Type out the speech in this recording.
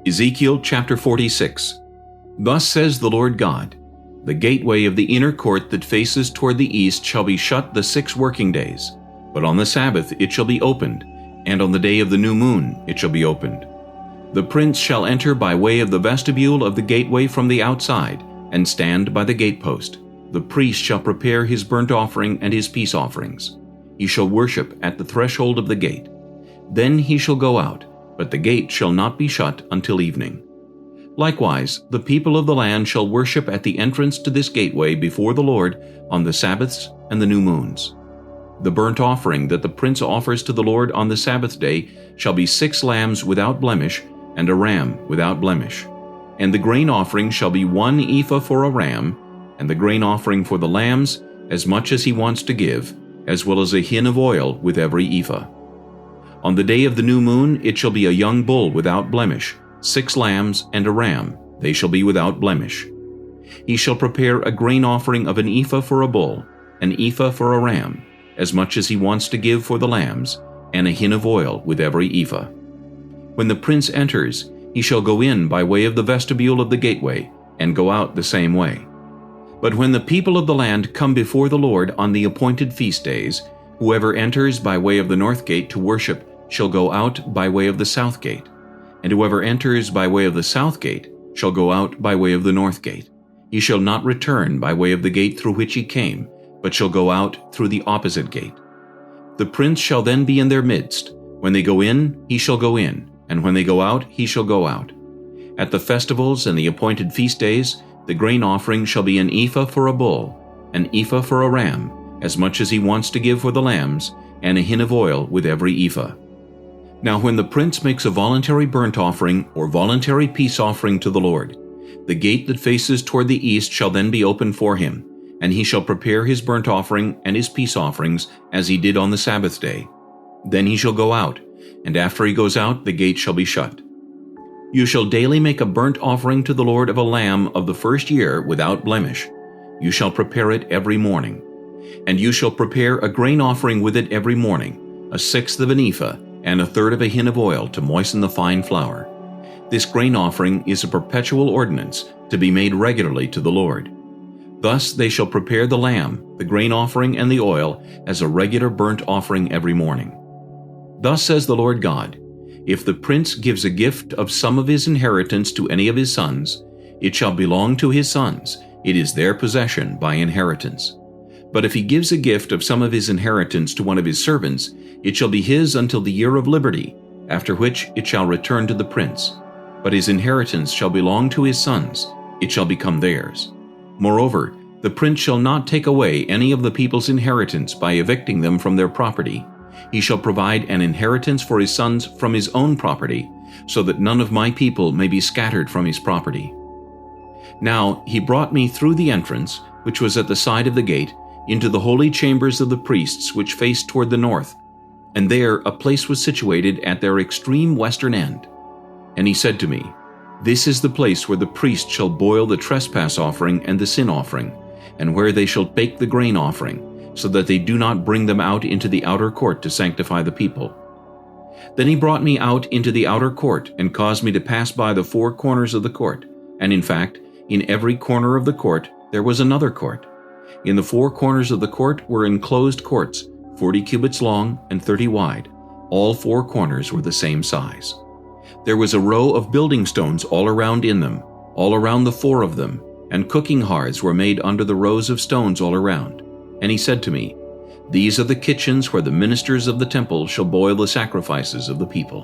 Ezekiel chapter 46. Thus says the Lord God, The gateway of the inner court that faces toward the east shall be shut the 6 working days, but on the Sabbath it shall be opened, and on the day of the new moon it shall be opened. The prince shall enter by way of the vestibule of the gateway from the outside, and stand by the gatepost. The priest shall prepare his burnt offering and his peace offerings. He shall worship at the threshold of the gate. Then he shall go out, but the gate shall not be shut until evening. Likewise, the people of the land shall worship at the entrance to this gateway before the Lord on the Sabbaths and the new moons. The burnt offering that the prince offers to the Lord on the Sabbath day shall be 6 lambs without blemish, and a ram without blemish. And the grain offering shall be 1 ephah for a ram, and the grain offering for the lambs, as much as he wants to give, as well as a hin of oil with every ephah. On the day of the new moon it shall be a young bull without blemish, 6 lambs and a ram, they shall be without blemish. He shall prepare a grain offering of an ephah for a bull, an ephah for a ram, as much as he wants to give for the lambs, and a hin of oil with every ephah. When the prince enters, he shall go in by way of the vestibule of the gateway, and go out the same way. But when the people of the land come before the Lord on the appointed feast days, whoever enters by way of the north gate to worship shall go out by way of the south gate, and whoever enters by way of the south gate shall go out by way of the north gate. He shall not return by way of the gate through which he came, but shall go out through the opposite gate. The prince shall then be in their midst. When they go in, he shall go in, and when they go out, he shall go out. At the festivals and the appointed feast days, the grain offering shall be an ephah for a bull, an ephah for a ram, as much as he wants to give for the lambs, and a hin of oil with every ephah. Now when the prince makes a voluntary burnt offering or voluntary peace offering to the Lord, the gate that faces toward the east shall then be opened for him, and he shall prepare his burnt offering and his peace offerings as he did on the Sabbath day. Then he shall go out, and after he goes out, the gate shall be shut. You shall daily make a burnt offering to the Lord of a lamb of the first year without blemish. You shall prepare it every morning. And you shall prepare a grain offering with it every morning, 1/6 of an ephah, and 1/3 of a hin of oil to moisten the fine flour. This grain offering is a perpetual ordinance to be made regularly to the Lord. Thus they shall prepare the lamb, the grain offering, and the oil as a regular burnt offering every morning. Thus says the Lord God, If the prince gives a gift of some of his inheritance to any of his sons, it shall belong to his sons, it is their possession by inheritance. But if he gives a gift of some of his inheritance to one of his servants, it shall be his until the year of liberty, after which it shall return to the prince. But his inheritance shall belong to his sons, it shall become theirs. Moreover, the prince shall not take away any of the people's inheritance by evicting them from their property. He shall provide an inheritance for his sons from his own property, so that none of my people may be scattered from his property. Now he brought me through the entrance, which was at the side of the gate, into the holy chambers of the priests which faced toward the north, and there a place was situated at their extreme western end. And he said to me, This is the place where the priest shall boil the trespass offering and the sin offering, and where they shall bake the grain offering, so that they do not bring them out into the outer court to sanctify the people. Then he brought me out into the outer court, and caused me to pass by the 4 corners of the court, and in fact, in every corner of the court there was another court. In the 4 corners of the court were enclosed courts, 40 cubits long and 30 wide. All 4 corners were the same size. There was a row of building stones all around in them, all around the 4 of them, and cooking hearths were made under the rows of stones all around. And he said to me, These are the kitchens where the ministers of the temple shall boil the sacrifices of the people.